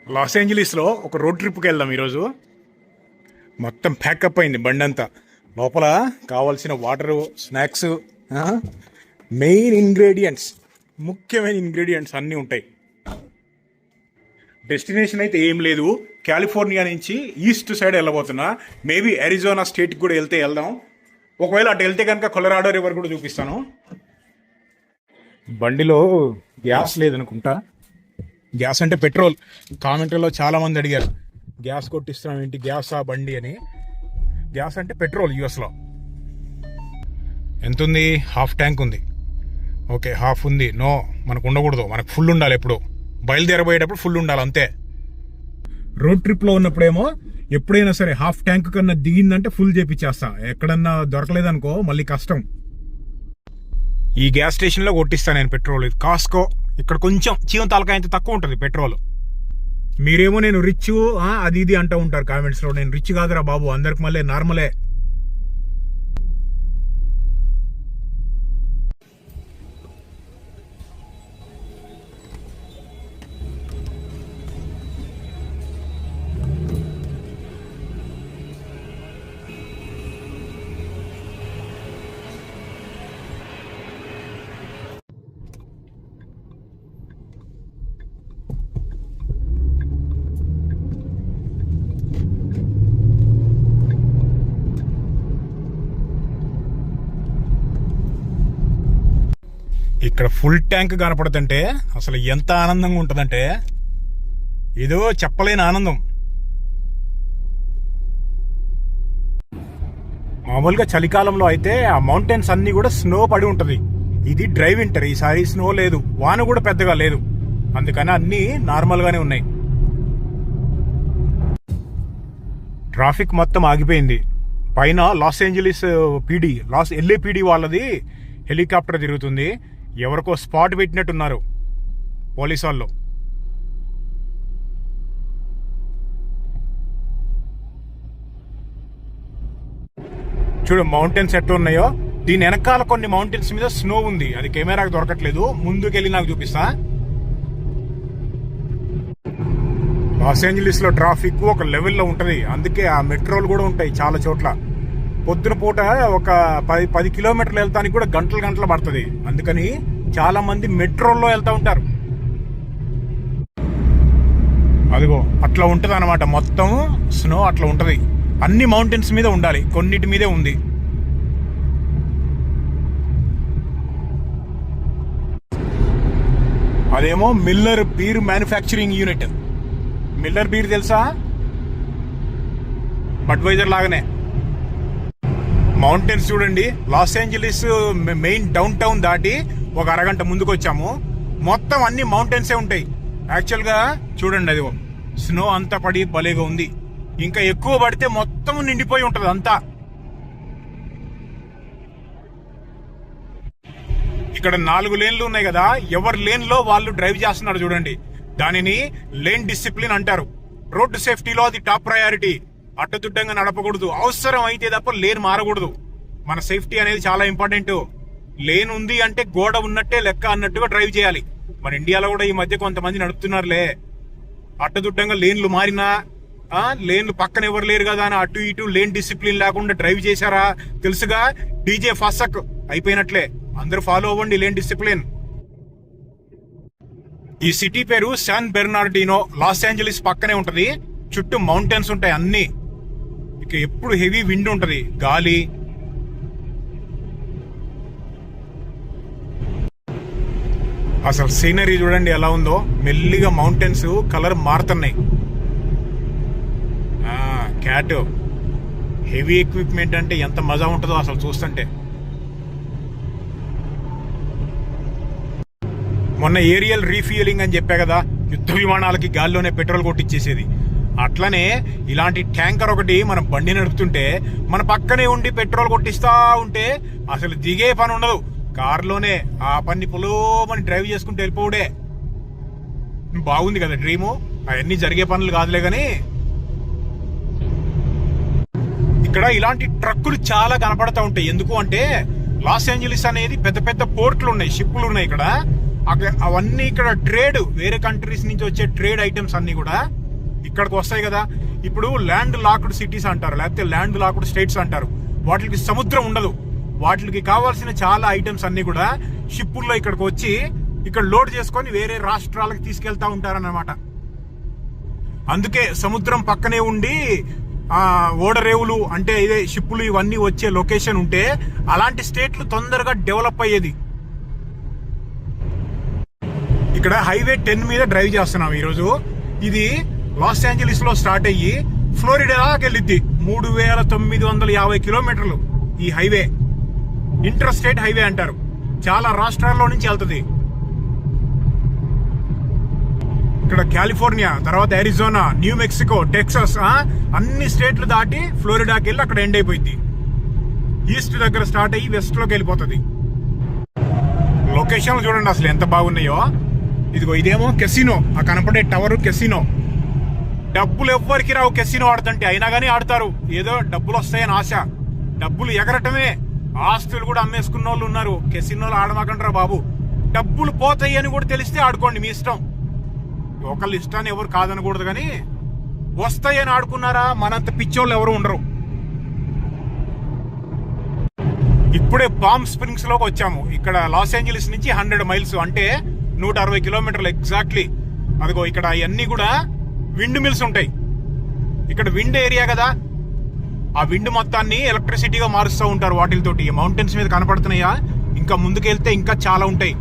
Loss ఏంజలీస్లో ఒక road ట్రిప్కి వెళ్దాం ఈరోజు. మొత్తం ప్యాకప్ అయింది బండి అంతా. లోపల కావాల్సిన వాటరు, స్నాక్స్, మెయిన్ ఇంగ్రీడియంట్స్, ముఖ్యమైన ఇంగ్రీడియంట్స్ అన్నీ ఉంటాయి. డెస్టినేషన్ అయితే ఏం లేదు. కాలిఫోర్నియా నుంచి ఈస్ట్ సైడ్ వెళ్ళబోతున్నా. మేబీ అరిజోనా స్టేట్కి కూడా వెళ్దాం. ఒకవేళ అటు వెళ్తే కనుక కొలరాడో రివర్ కూడా చూపిస్తాను. బండిలో గ్యాస్ లేదనుకుంటా. గ్యాస్ అంటే పెట్రోల్. కామెంట్లో చాలామంది అడిగారు, గ్యాస్ కొట్టిస్తున్నాం ఏంటి, గ్యాసా బండి అని. గ్యాస్ అంటే పెట్రోల్. యూఎస్లో ఎంత ఉంది? హాఫ్ ట్యాంక్ ఉంది. ఓకే, హాఫ్ ఉంది. నో, మనకు ఉండకూడదు, మనకు ఫుల్ ఉండాలి. ఎప్పుడు బయలుదేరబోయేటప్పుడు ఫుల్ ఉండాలి అంతే. రోడ్ ట్రిప్లో ఉన్నప్పుడేమో ఎప్పుడైనా సరే హాఫ్ ట్యాంక్ కన్నా దిగిందంటే ఫుల్ చేపించేస్తా. ఎక్కడన్నా దొరకలేదనుకో మళ్ళీ కష్టం. ఈ గ్యాస్ స్టేషన్లో కొట్టిస్తాను నేను పెట్రోల్. ఇది కాస్కో. ఇక్కడ కొంచెం చీమ తలకాయ అయితే తక్కువ ఉంటుంది పెట్రోల్. మీరేమో నేను రిచ్ అది ఇది అంటూ ఉంటారు కామెంట్స్లో. నేను రిచ్ కాదురా బాబు, అందరికి మళ్ళీ నార్మలే. ఇక్కడ ఫుల్ ట్యాంక్ కనపడుతుంటే అసలు ఎంత ఆనందంగా ఉంటుందంటే, ఏదో చెప్పలేని ఆనందం. మామూలుగా చలికాలంలో అయితే ఆ మౌంటైన్స్ అన్ని కూడా స్నో పడి ఉంటుంది. ఇది డ్రై వింటర్. ఈసారి స్నో లేదు, వాన కూడా పెద్దగా లేదు, అందుకని అన్ని నార్మల్ గానే ఉన్నాయి. ట్రాఫిక్ మొత్తం ఆగిపోయింది. పైన లాస్ ఏంజలీస్ పీడీ, LAPD వాళ్ళది హెలికాప్టర్ తిరుగుతుంది. ఎవరికో స్పాట్ పెట్టినట్టున్నారు పోలీసు వాళ్ళు. చూడు మౌంటైన్స్ ఎట్లా ఉన్నాయో. దీని వెనకాల కొన్ని మౌంటైన్స్ మీద స్నో ఉంది, అది కెమెరాకి దొరకట్లేదు. ముందుకెళ్ళి నాకు చూపిస్తా. లాస్ ఏంజలీస్ లో ట్రాఫిక్ ఒక లెవెల్లో ఉంటది, అందుకే ఆ మెట్రోలు కూడా ఉంటాయి చాలా చోట్ల. పొద్దున పూట ఒక 10 కిలోమీటర్లు వెళ్తానికి కూడా గంటలు పడుతుంది. అందుకని చాలా మంది మెట్రోల్లో వెళ్తా ఉంటారు. అదిగో అట్లా ఉంటది అనమాట. మొత్తం స్నో అట్లా ఉంటది. అన్ని మౌంటైన్స్ మీద ఉండాలి, కొన్నిటి మీదే ఉంది. అదేమో Miller beer manufacturing unit. Miller beer తెలుసా? బడ్వైజర్ లాగానే. మౌంటైన్స్ చూడండి. Loss Angeles main down town దాటి ఒక అరగంట ముందుకు వచ్చాము. మొత్తం అన్ని మౌంటైన్సే ఉంటాయి. యాక్చువల్ గా చూడండి, అది స్నో అంతా పడి భలేగా ఉంది. ఇంకా ఎక్కువ పడితే మొత్తం నిండిపోయి ఉంటది అంతా. ఇక్కడ 4 లేన్లు ఉన్నాయి కదా, ఎవరి లేన్ లో వాళ్ళు డ్రైవ్ చేస్తున్నారు చూడండి. దానిని లేన్ డిసిప్లిన్ అంటారు. రోడ్డు సేఫ్టీలో అది టాప్ ప్రయారిటీ. అడ్డదిడ్డంగా నడపకూడదు, అవసరం అయితే తప్ప లేన్ మారకూడదు. మన సేఫ్టీ అనేది చాలా ఇంపార్టెంట్. లేన్ ఉంది అంటే గోడ ఉన్నట్టే లెక్క అన్నట్టుగా డ్రైవ్ చేయాలి. మన ఇండియాలో కూడా ఈ మధ్య కొంతమంది నడుపుతున్నారులే, అడ్డదిడ్డంగా లేన్లు మారినా, లేన్లు పక్కన ఎవరు లేరు కదా అని అటు ఇటు లేన్ డిసిప్లిన్ లేకుండా డ్రైవ్ చేశారా తెలుసుగా, డీజే ఫసక్ అయిపోయినట్లే. అందరూ ఫాలో అవ్వండి లేన్ డిసిప్లిన్. ఈ సిటీ పేరు శాన్ బెర్నార్డినో. లాస్ ఏంజలీస్ పక్కనే ఉంటది. చుట్టూ మౌంటైన్స్ ఉంటాయి అన్ని. ఇక ఎప్పుడు హెవీ విండ్ ఉంటది, గాలి. అసలు సీనరీ చూడండి ఎలా ఉందో. మెల్లిగా మౌంటైన్స్ కలర్ మారుతున్నాయి. క్యాట్ హెవీ ఎక్విప్మెంట్ అంటే ఎంత మజా ఉంటుందో అసలు చూస్తుంటే. మొన్న ఏరియల్ రీఫ్యూయలింగ్ అని చెప్పా కదా, యుద్ధ విమానాలకి గాల్లోనే పెట్రోల్ కొట్టిచ్చేసేది. అట్లనే ఇలాంటి ట్యాంకర్ ఒకటి మనం బండి నడుపుతుంటే మన పక్కనే ఉండి పెట్రోల్ కొట్టిస్తా ఉంటే అసలు దిగే పని ఉండదు. కారులోనే ఆ పని పొలోమని డ్రైవ్ చేసుకుంటూ వెళ్ళిపోవడే. బాగుంది కదా డ్రీము. అవన్నీ జరిగే పనులు కాదులే గాని. ఇక్కడ ఇలాంటి ట్రక్కులు చాలా కనపడతా ఉంటాయి. ఎందుకు అంటే లాస్ ఏంజలీస్ అనేది పెద్ద పెద్ద పోర్ట్లు ఉన్నాయి, షిప్పులు ఉన్నాయి ఇక్కడ. అవన్నీ ఇక్కడ ట్రేడ్, వేరే కంట్రీస్ నుంచి వచ్చే ట్రేడ్ ఐటమ్స్ అన్ని కూడా ఇక్కడికి వస్తాయి కదా. ఇప్పుడు ల్యాండ్ లాక్డ్ సిటీస్ అంటారు, లేకపోతే ల్యాండ్ లాక్డ్ స్టేట్స్ అంటారు. వాటికి సముద్రం ఉండదు, వాటికి కావాల్సిన చాలా ఐటమ్స్ అన్ని కూడా షిప్పుల్లో ఇక్కడికి వచ్చి ఇక్కడ లోడ్ చేసుకొని వేరే రాష్ట్రాలకు తీసుకెళ్తా ఉంటారన్నమాట. అందుకే సముద్రం పక్కనే ఉండి ఓడరేవులు అంటే ఇదే షిప్పులు ఇవన్నీ వచ్చే లొకేషన్ ఉంటే అలాంటి స్టేట్లు తొందరగా డెవలప్ అయ్యేది. ఇక్కడ హైవే 10 మీద డ్రైవ్ చేస్తున్నాం ఈరోజు. ఇది లాస్ ఏంజలీస్ లో స్టార్ట్ అయ్యి ఫ్లోరిడా దాకా వెళ్ళిద్ది. 3950 కిలోమీటర్లు ఈ హైవే. ఇంటర్ స్టేట్ హైవే అంటారు, చాలా రాష్ట్రాల్లో నుంచి వెళ్తుంది. ఇక్కడ కాలిఫోర్నియా, తర్వాత అరిజోనా, న్యూ మెక్సికో, టెక్సాస్ అన్ని స్టేట్లు దాటి ఫ్లోరిడాకి వెళ్ళి అక్కడ ఎండ్ అయిపోయింది. ఈస్ట్ దగ్గర స్టార్ట్ అయ్యి వెస్ట్ లోకి వెళ్ళిపోతుంది. లొకేషన్లు చూడండి అసలు ఎంత బాగున్నాయో. ఇదిగో ఇదేమో కెసినో, ఆ కనపడే టవర్ కెసినో. డబ్బులు ఎవ్వరికి రావు కెసినో ఆడుతుంటే, అయినా కానీ ఆడతారు. ఏదో డబ్బులు వస్తాయని ఆశ, డబ్బులు ఎగరటమే. ఆస్తులు కూడా అమ్మేసుకున్న వాళ్ళు ఉన్నారు. కెసినోలు ఆడమాకంటారా బాబు, డబ్బులు పోతాయి అని కూడా తెలిస్తే ఆడుకోండి, మీ ఇష్టం. ఒకళ్ళ ఇష్టాన్ని ఎవరు కాదనకూడదు, కానీ వస్తాయని ఆడుకున్నారా మనంత పిచ్చోళ్ళు ఎవరు ఉండరు. ఇప్పుడే పామ్ స్ప్రింగ్స్ లోకి వచ్చాము. ఇక్కడ లాస్ ఏంజలీస్ నుంచి 100 మైల్స్ అంటే 160 కిలోమీటర్లు ఎగ్జాక్ట్లీ. అదిగో ఇక్కడ ఇవన్నీ కూడా విండ్ మిల్స్ ఉంటాయి. ఇక్కడ విండ్ ఏరియా కదా, ఆ విండ్ మొత్తాన్ని ఎలక్ట్రిసిటీగా మారుస్తూ ఉంటారు వాటితోటి. మౌంటైన్స్ మీద కనపడుతున్నాయా, ఇంకా ముందుకెళ్తే ఇంకా చాలా ఉంటాయి.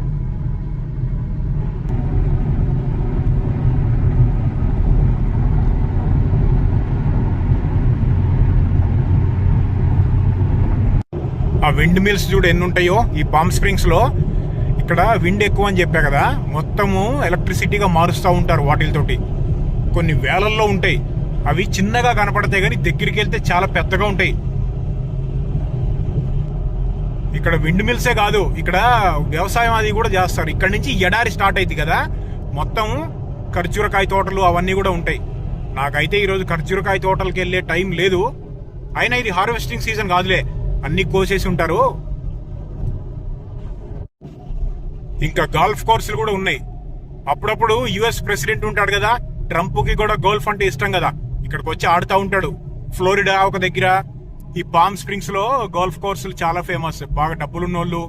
ఆ విండ్ మిల్స్ చూడు ఎన్ని ఉంటాయో ఈ పామ్ స్ప్రింగ్స్ లో. ఇక్కడ విండ్ ఎక్కువ అని చెప్పా కదా, మొత్తము ఎలక్ట్రిసిటీగా మారుస్తూ ఉంటారు వాటితోటి. కొన్ని వేలల్లో ఉంటాయి. అవి చిన్నగా కనపడతాయి కానీ దగ్గరికి వెళ్తే చాలా పెద్దగా ఉంటాయి. ఇక్కడ విండ్ మిల్సే కాదు, ఇక్కడ వ్యవసాయం అది కూడా చేస్తారు. ఇక్కడ నుంచి ఎడారి స్టార్ట్ అయింది కదా, మొత్తం ఖర్జూరకాయ తోటలు అవన్నీ కూడా ఉంటాయి. నాకైతే ఈరోజు ఖర్జూరకాయ తోటలకి వెళ్ళే టైం లేదు. అయినా ఇది హార్వెస్టింగ్ సీజన్ కాదులే, అన్ని కోసేసి ఉంటారు. ఇంకా గోల్ఫ్ కోర్సులు కూడా ఉన్నాయి. అప్పుడప్పుడు యుఎస్ ప్రెసిడెంట్ ఉంటాడు కదా, ట్రంప్ కి కూడా గోల్ఫ్ అంటే ఇష్టం కదా, ఇక్కడికి వచ్చి ఆడుతూ ఉంటాడు. ఫ్లోరిడా ఒక దగ్గర ఈ పామ్ స్ప్రింగ్స్ లో గోల్ఫ్ కోర్సులు చాలా ఫేమస్. బాగా డబ్బులున్న వాళ్ళు,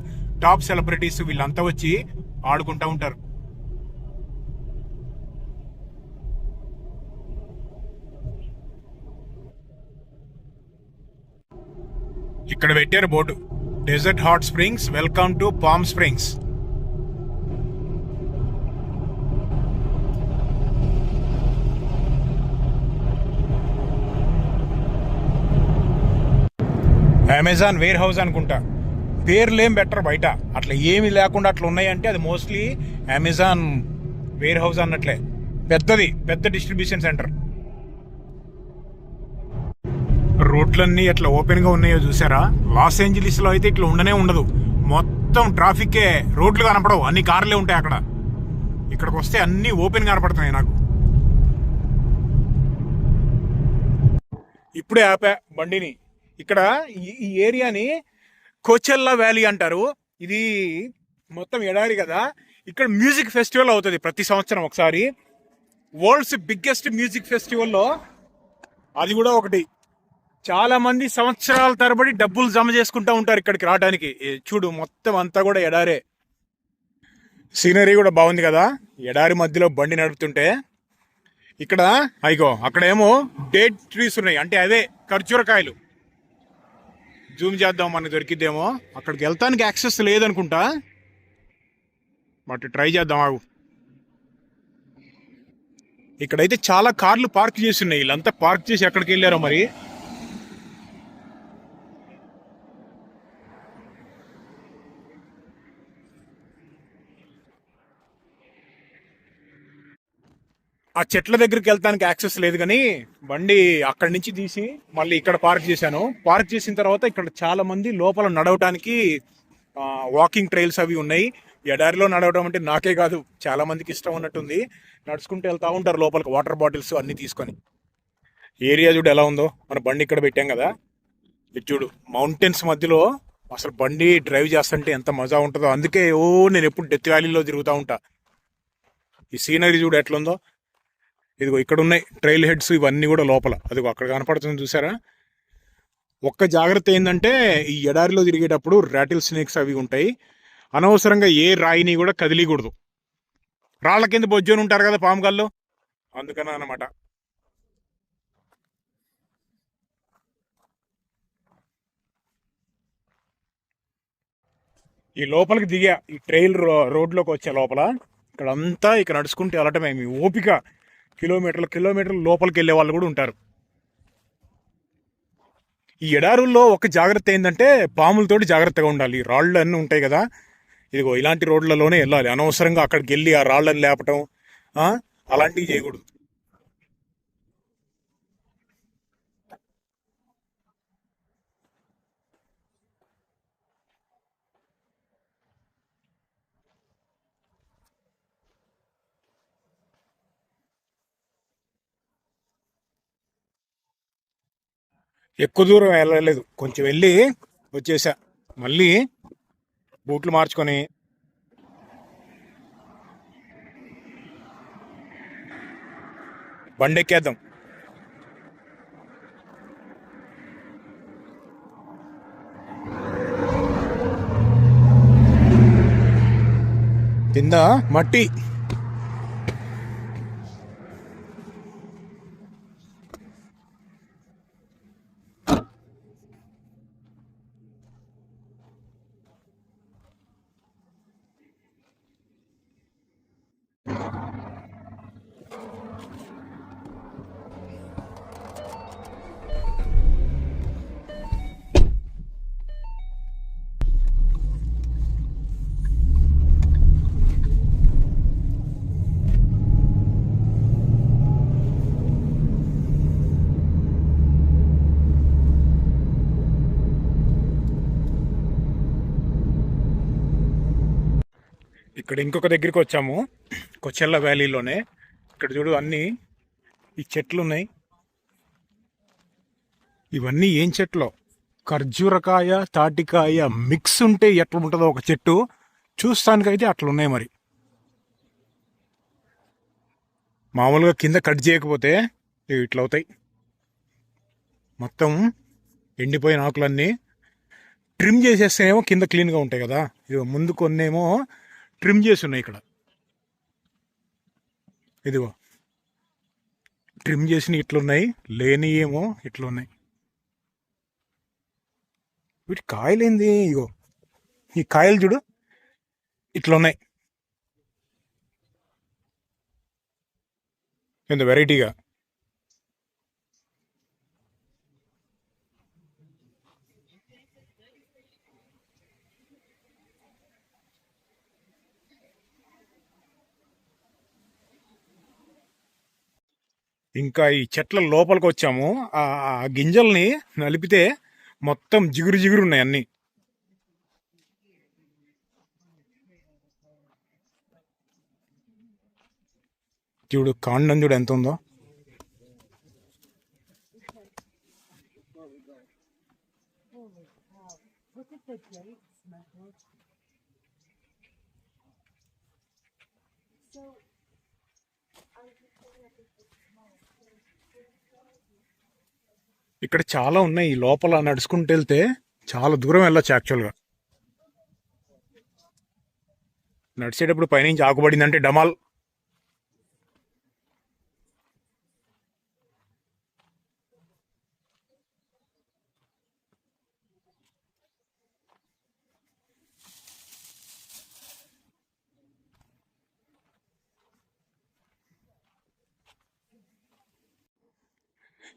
టాప్ సెలబ్రిటీస్ వీళ్ళంతా వచ్చి ఆడుకుంటా ఉంటారు. ఇక్కడ పెట్టారు board, Desert Hot Springs, welcome to Palm Springs. Amazon warehouse అనుకుంటా, పేర్లేం బెటర్ బయట. అట్లా ఏమి లేకుండా అట్లా ఉన్నాయంటే అది మోస్ట్లీ అమెజాన్ వేర్ హౌస్ అన్నట్లే. పెద్ద డిస్ట్రిబ్యూషన్ సెంటర్. రోడ్లన్నీ ఎట్లా ఓపెన్ గా ఉన్నాయో చూసారా. లాస్ ఏంజలీస్ లో అయితే ఇట్లా ఉండనే ఉండదు, మొత్తం ట్రాఫిక్కే, రోడ్లు కనపడవు, అన్ని కార్లే ఉంటాయి అక్కడ. ఇక్కడికి వస్తే అన్ని ఓపెన్ కనపడుతున్నాయి నాకు. ఇప్పుడే ఆపా బండిని. ఇక్కడ ఈ ఏరియాని కోచెల్లా వ్యాలీ అంటారు. ఇది మొత్తం ఎడారి కదా. ఇక్కడ మ్యూజిక్ ఫెస్టివల్ అవుతుంది ప్రతి సంవత్సరం ఒకసారి. వరల్డ్స్ బిగ్గెస్ట్ మ్యూజిక్ ఫెస్టివల్లో అది కూడా ఒకటి. చాలా మంది సంవత్సరాల తరబడి డబ్బులు జమ చేసుకుంటూ ఉంటారు ఇక్కడికి రావడానికి. చూడు మొత్తం అంతా కూడా ఎడారే. సీనరీ కూడా బాగుంది కదా, ఎడారి మధ్యలో బండి నడుపుతుంటే. ఇక్కడ అయిగో అక్కడేమో డేట్ ట్రీస్ ఉన్నాయి, అంటే అవే ఖర్జూరకాయలు. జూమ్ చేద్దాం, మనకు దొరికిద్దేమో. అక్కడికి వెళ్తానికి యాక్సెస్ లేదనుకుంటా, బట్ ట్రై చేద్దాం ఆగు. ఇక్కడైతే చాలా కార్లు పార్క్ చేసి ఉన్నాయి. వీళ్ళంతా పార్క్ చేసి ఎక్కడికి వెళ్ళారో మరి. ఆ చెట్ల దగ్గరికి వెళ్తానికి యాక్సెస్ లేదు, కానీ బండి అక్కడి నుంచి తీసి మళ్ళీ ఇక్కడ పార్క్ చేశాను. పార్క్ చేసిన తర్వాత ఇక్కడ చాలా మంది లోపల నడవటానికి వాకింగ్ ట్రైల్స్ అవి ఉన్నాయి. ఎడారిలో నడవడం అంటే నాకే కాదు చాలా మందికి ఇష్టం ఉన్నట్టుంది. నడుచుకుంటూ వెళ్తా ఉంటారు లోపలికి, వాటర్ బాటిల్స్ అన్ని తీసుకొని. ఏరియా చూడు ఎలా ఉందో. మన బండి ఇక్కడ పెట్టాం కదా, ఇది చూడు. మౌంటైన్స్ మధ్యలో అసలు బండి డ్రైవ్ చేస్తుంటే ఎంత మజా ఉంటుందో. అందుకే నేను ఎప్పుడు డెత్ వ్యాలీలో తిరుగుతూ ఉంటా. ఈ సీనరీ చూడు ఎట్లుందో. ఇదిగో ఇక్కడ ఉన్నాయి ట్రైల్ హెడ్స్, ఇవన్నీ కూడా లోపల. అదిగో అక్కడ కనపడుతుంది చూసారా. ఒక్క జాగ్రత్త ఏంటంటే ఈ ఎడారిలో తిరిగేటప్పుడు రాటిల్ స్నేక్స్ అవి ఉంటాయి. అనవసరంగా ఏ రాయిని కూడా కదిలీకూడదు. రాళ్ల కింద బొజ్జోని ఉంటారు కదా పాముగాళ్ళు, అందుకని అనమాట. ఈ లోపలికి దిగా ఈ ట్రైల్ రోడ్లోకి వచ్చే లోపల ఇక్కడ నడుచుకుంటే వెళ్ళటమే మీ ఓపిక. కిలోమీటర్లు లోపలికి వెళ్ళే వాళ్ళు కూడా ఉంటారు. ఈ ఎడారుల్లో ఒక జాగ్రత్త ఏంటంటే పాములతోటి జాగ్రత్తగా ఉండాలి. రాళ్ళు అన్నీ ఉంటాయి కదా, ఇదిగో ఇలాంటి రోడ్లలోనే వెళ్ళాలి. అనవసరంగా అక్కడికి వెళ్ళి ఆ రాళ్ళని లేపటం అలాంటివి చేయకూడదు. ఎక్కువ దూరం వెళ్ళలేదు, కొంచెం వెళ్ళి వచ్చేసా. మళ్ళీ బూట్లు మార్చుకొని బండెక్కేద్దాం. కింద మట్టి. ఇక్కడ ఇంకొక దగ్గరికి వచ్చాము, కొచ్చెల్ల వ్యాలీలోనే. ఇక్కడ చూడు అన్నీ ఈ చెట్లు ఉన్నాయి. ఇవన్నీ ఏం చెట్లు? ఖర్జూరకాయ తాటికాయ మిక్స్ ఉంటే ఎట్లా ఉంటుందో ఒక చెట్టు, చూస్తానికైతే అట్లున్నాయి. మరి మామూలుగా కింద కట్ చేయకపోతే ఇట్లా అవుతాయి. మొత్తం ఎండిపోయిన ఆకులన్నీ ట్రిమ్ చేసేస్తేనేమో కింద క్లీన్గా ఉంటాయి కదా. ఇది ముందు కొన్నేమో ట్రిమ్ చేసి ఉన్నాయి. ఇక్కడ ఇదిగో ట్రిమ్ చేసిన ఇట్లున్నాయి, లేని ఏమో ఇట్లున్నాయి. వీటి కాయలేంది? ఇగో ఈ కాయలు చూడు ఇట్లున్నాయి, ఎంత వెరైటీగా. ఇంకా ఈ చెట్ల లోపలికి వచ్చాము. ఆ గింజల్ని నలిపితే మొత్తం జిగురు జిగురు ఉన్నాయి అన్నీ. చూడు కాండం చూడు ఎంత ఉందో. ఇక్కడ చాలా ఉన్నాయి. ఈ లోపల నడుచుకుంటూ వెళ్తే చాలా దూరం వెళ్ళొచ్చు. యాక్చువల్గా నడిచేటప్పుడు పైనుంచి ఆకుపడిందంటే డమాల్.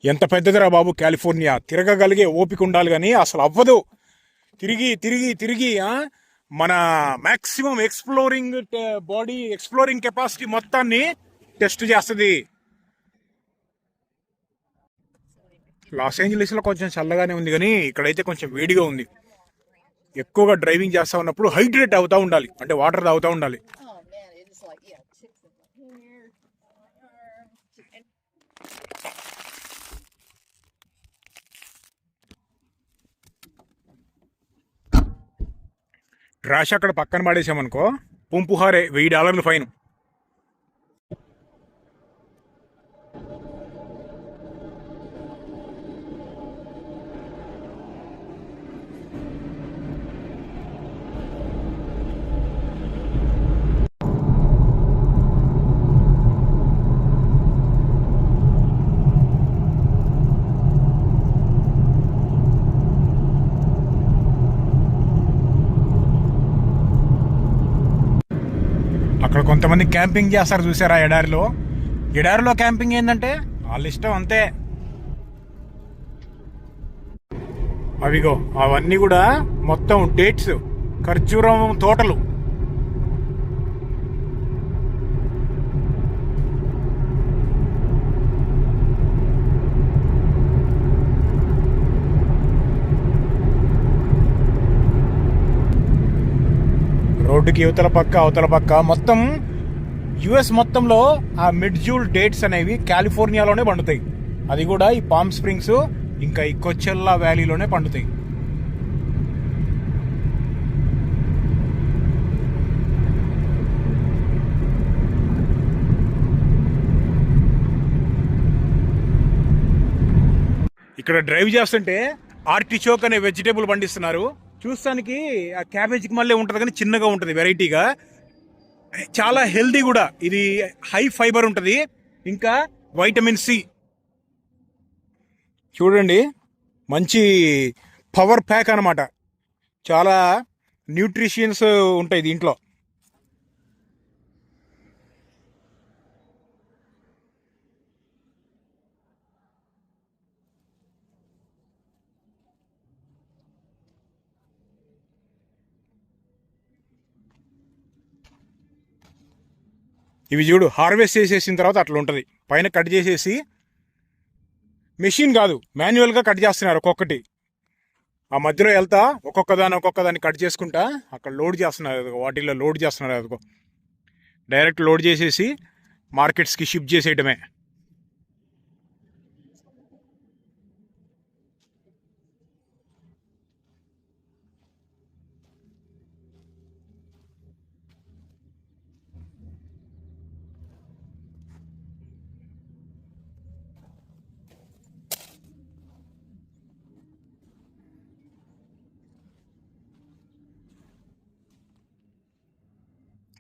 ఎంత పెద్దదిరా బాబు కాలిఫోర్నియా. తిరగగలిగే ఓపిక ఉండాలి కానీ అసలు అవ్వదు. తిరిగి తిరిగి తిరిగి మన మ్యాక్సిమం ఎక్స్ప్లోరింగ్ కెపాసిటీ మొత్తాన్ని టెస్ట్ చేస్తుంది. లాస్ ఏంజలీస్లో కొంచెం చల్లగానే ఉంది కానీ ఇక్కడైతే కొంచెం వేడిగా ఉంది. ఎక్కువగా డ్రైవింగ్ చేస్తా ఉన్నప్పుడు హైడ్రేట్ అవుతూ ఉండాలి, అంటే వాటర్ తాగుతూ ఉండాలి. ట్రాష్ అక్కడ పక్కన పడేసామనుకో పుంపుహారే $1000 ఫైన్. అక్కడ కొంతమంది క్యాంపింగ్ చేస్తారు చూసారా ఎడారిలో. ఎడారిలో క్యాంపింగ్ ఏంటంటే వాళ్ళ ఇష్టం అంతే. అవిగో అవన్నీ కూడా మొత్తం డేట్స్, ఖర్జూరం తోటలు. రోడ్డుకి యువతల పక్క అవతల పక్క మొత్తం యుఎస్ మొత్తంలో ఆ మిడ్ జూల్ డేట్స్ అనేవి కాలిఫోర్నియాలోనే పండుతాయి. అది కూడా ఈ పామ్ స్ప్రింగ్స్ ఇంకా ఈ కొచెల్లా వ్యాలీలోనే పండుతాయి. ఇక్కడ డ్రైవ్ చేస్తుంటే ఆర్టిచోక్ అనే వెజిటేబుల్ పండిస్తున్నారు. చూస్తానికి ఆ క్యాబేజీకి మళ్ళీ ఉంటుంది కానీ చిన్నగా ఉంటుంది, వెరైటీగా, చాలా హెల్దీ కూడా. ఇది హై ఫైబర్ ఉంటుంది, ఇంకా వైటమిన్ సి. చూడండి మంచి పవర్ ప్యాక్ అనమాట. చాలా న్యూట్రిషియన్స్ ఉంటాయి దీంట్లో. ఇవి చూడు, హార్వెస్ట్ చేసేసిన తర్వాత అట్లా ఉంటుంది. పైన కట్ చేసేసి, మెషిన్ కాదు మాన్యువల్గా కట్ చేస్తున్నారు ఒక్కొక్కటి. ఆ మధ్యలో వెళ్తా ఒక్కొక్కదాన్ని కట్ చేసుకుంటా అక్కడ లోడ్ చేస్తున్నారు, వాటిల్లో లోడ్ చేస్తున్నారు. అదిగో డైరెక్ట్ లోడ్ చేసేసి మార్కెట్స్కి షిప్ చేసేయటమే.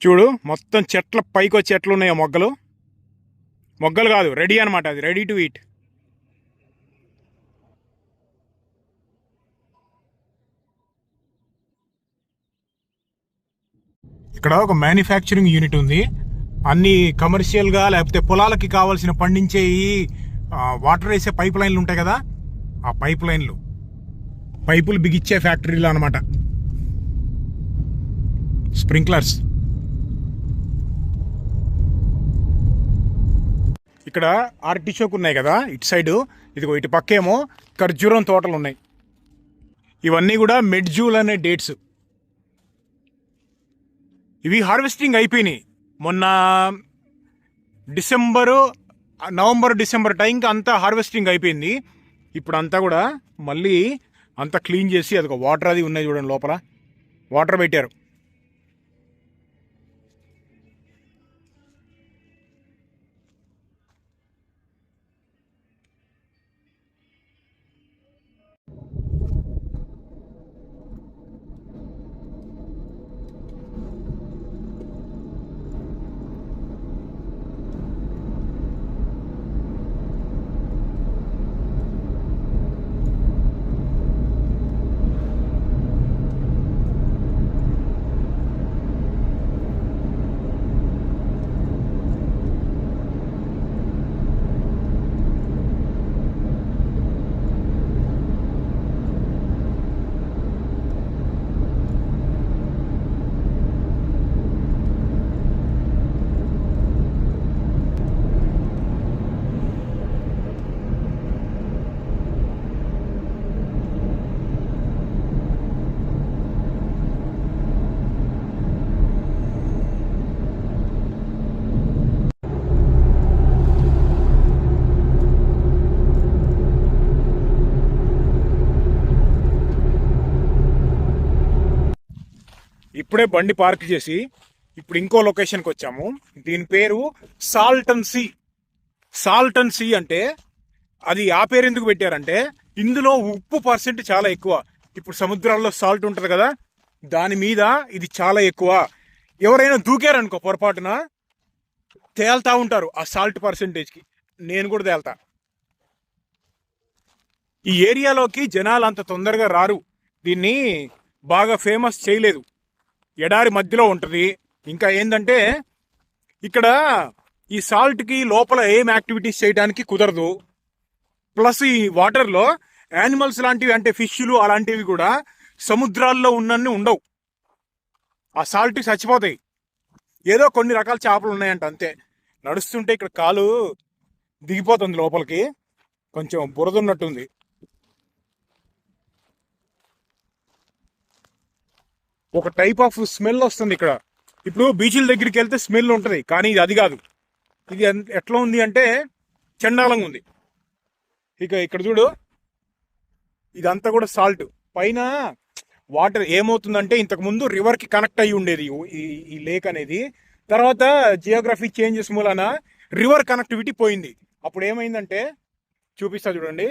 చూడు మొత్తం చెట్ల పైకి వచ్చి చెట్లు ఉన్నాయో, మొగ్గలు కాదు, రెడీ అనమాట. అది రెడీ టు ఈట్. ఇక్కడ ఒక మ్యానుఫ్యాక్చరింగ్ యూనిట్ ఉంది. అన్ని కమర్షియల్గా లేకపోతే పొలాలకి కావాల్సిన పండించే వాటర్ వేసే పైప్ లైన్లు ఉంటాయి కదా, ఆ పైపులు బిగిచ్చే ఫ్యాక్టరీలు అనమాట. స్ప్రింక్లర్స్. ఇక్కడ ఆర్టిచోక్ ఉన్నాయి కదా ఇటు సైడు, ఇదిగో ఇటు పక్కేమో ఖర్జూరం తోటలు ఉన్నాయి. ఇవన్నీ కూడా మిడ్ జూల్ అనే డేట్స్. ఇవి హార్వెస్టింగ్ అయిపోయినాయి మొన్న నవంబర్ డిసెంబర్ టైంకి అంతా హార్వెస్టింగ్ అయిపోయింది. ఇప్పుడు అంతా కూడా మళ్ళీ అంతా క్లీన్ చేసి, అదొక వాటర్ అది ఉన్నాయి చూడండి, లోపల వాటర్ పెట్టారు. ఇప్పుడే బండి పార్క్ చేసి ఇప్పుడు ఇంకో లొకేషన్కి వచ్చాము. దీని పేరు సాల్టన్ సీ. సాల్టన్ సీ అంటే అది ఆ పేరు ఎందుకు పెట్టారంటే ఇందులో ఉప్పు పర్సెంట్ చాలా ఎక్కువ. ఇప్పుడు సముద్రాల్లో సాల్ట్ ఉంటుంది కదా, దాని మీద ఇది చాలా ఎక్కువ. ఎవరైనా దూకారనుకో పొరపాటున తేల్తా ఉంటారు ఆ సాల్ట్ పర్సెంటేజ్కి. నేను కూడా తేల్తా. ఈ ఏరియాలోకి జనాలు అంత తొందరగా రారు. దీన్ని బాగా ఫేమస్ చేయలేదు. ఎడారి మధ్యలో ఉంటుంది. ఇంకా ఏంటంటే ఇక్కడ ఈ సాల్ట్కి లోపల ఏం యాక్టివిటీస్ చేయడానికి కుదరదు. ప్లస్ ఈ వాటర్లో యానిమల్స్ లాంటివి అంటే ఫిష్లు అలాంటివి కూడా సముద్రాల్లో ఉన్నన్ని ఉండవు. ఆ సాల్ట్ చచ్చిపోతాయి. ఏదో కొన్ని రకాల చేపలు ఉన్నాయంట అంతే. నడుస్తుంటే ఇక్కడ కాలు దిగిపోతుంది లోపలికి, కొంచెం బురద ఉన్నట్టుంది. ఒక టైప్ ఆఫ్ స్మెల్ వస్తుంది ఇక్కడ. ఇప్పుడు బీచ్ల దగ్గరికి వెళ్తే స్మెల్ ఉంటుంది, కానీ ఇది అది కాదు. ఇది ఎట్లా ఉంది అంటే చండాలంగా ఉంది. ఇక ఇక్కడ చూడు, ఇదంతా కూడా సాల్ట్. పైన వాటర్ ఏమవుతుందంటే ఇంతకుముందు రివర్కి కనెక్ట్ అయ్యి ఉండేది ఈ లేక్ అనేది. తర్వాత జియోగ్రఫీ చేంజెస్ మూలన రివర్ కనెక్టివిటీ పోయింది. అప్పుడు ఏమైందంటే చూపిస్తా చూడండి,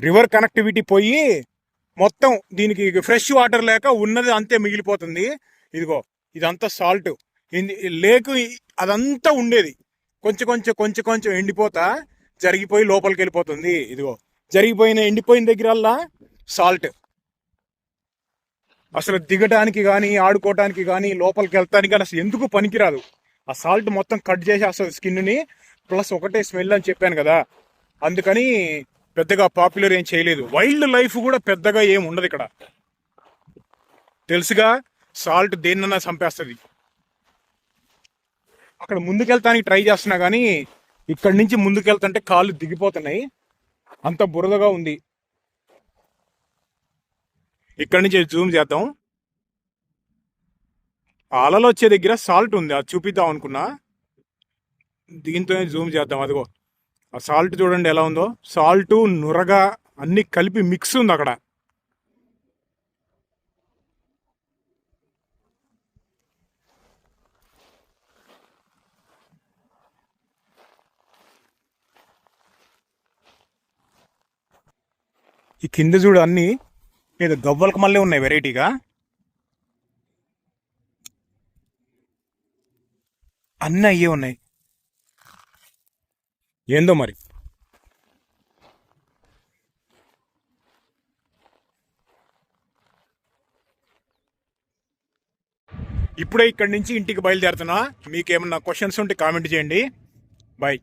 రివర్ కనెక్టివిటీ పోయి మొత్తం దీనికి ఫ్రెష్ వాటర్ లేక ఉన్నది అంతే మిగిలిపోతుంది. ఇదిగో ఇదంతా సాల్ట్. లేక్ అదంతా ఉండేది కొంచెం కొంచెం కొంచెం కొంచెం ఎండిపోతా జరిగిపోయి లోపలికి వెళ్ళిపోతుంది. ఇదిగో ఎండిపోయిన దగ్గరల్లా సాల్ట్. అసలు దిగటానికి కానీ ఆడుకోవటానికి కానీ లోపలికి వెళ్తానికి కానీ అసలు ఎందుకు పనికిరాదు. ఆ సాల్ట్ మొత్తం కట్ చేసేస్తుంది స్కిన్ని. ప్లస్ ఒకటే స్మెల్ అని చెప్పాను కదా, అందుకని పెద్దగా పాపులర్ ఏం చేయలేదు. వైల్డ్ లైఫ్ కూడా పెద్దగా ఏం ఉండదు ఇక్కడ. తెలుసుగా, సాల్ట్ దేన్నన్నా చంపేస్తుంది. అక్కడ ముందుకెళ్తానికి ట్రై చేస్తున్నా కానీ ఇక్కడి నుంచి ముందుకెళ్తుంటే కాళ్ళు దిగిపోతున్నాయి, అంత బురదగా ఉంది. ఇక్కడి నుంచి జూమ్ చేద్దాం. అలలు వచ్చే దగ్గర సాల్ట్ ఉంది, అది చూపిద్దాం అనుకున్నా. దీంతోనే జూమ్ చేద్దాం. అదిగో ఆ సాల్ట్ చూడండి ఎలా ఉందో. సాల్ట్ నురగా అన్ని కలిపి మిక్స్ ఉంది అక్కడ. ఈ కింద చూడు అన్ని ఏదో గవ్వలకు మళ్ళీ ఉన్నాయి వెరైటీగా. అన్నీ అయ్యే ఉన్నాయి. ఏందో మరి. ఇప్పుడే ఇక్కడి నుంచి ఇంటికి బయలుదేరుతున్నా. మీకు ఏమన్నా క్వశ్చన్స్ ఉంటే కామెంట్ చేయండి. బాయ్.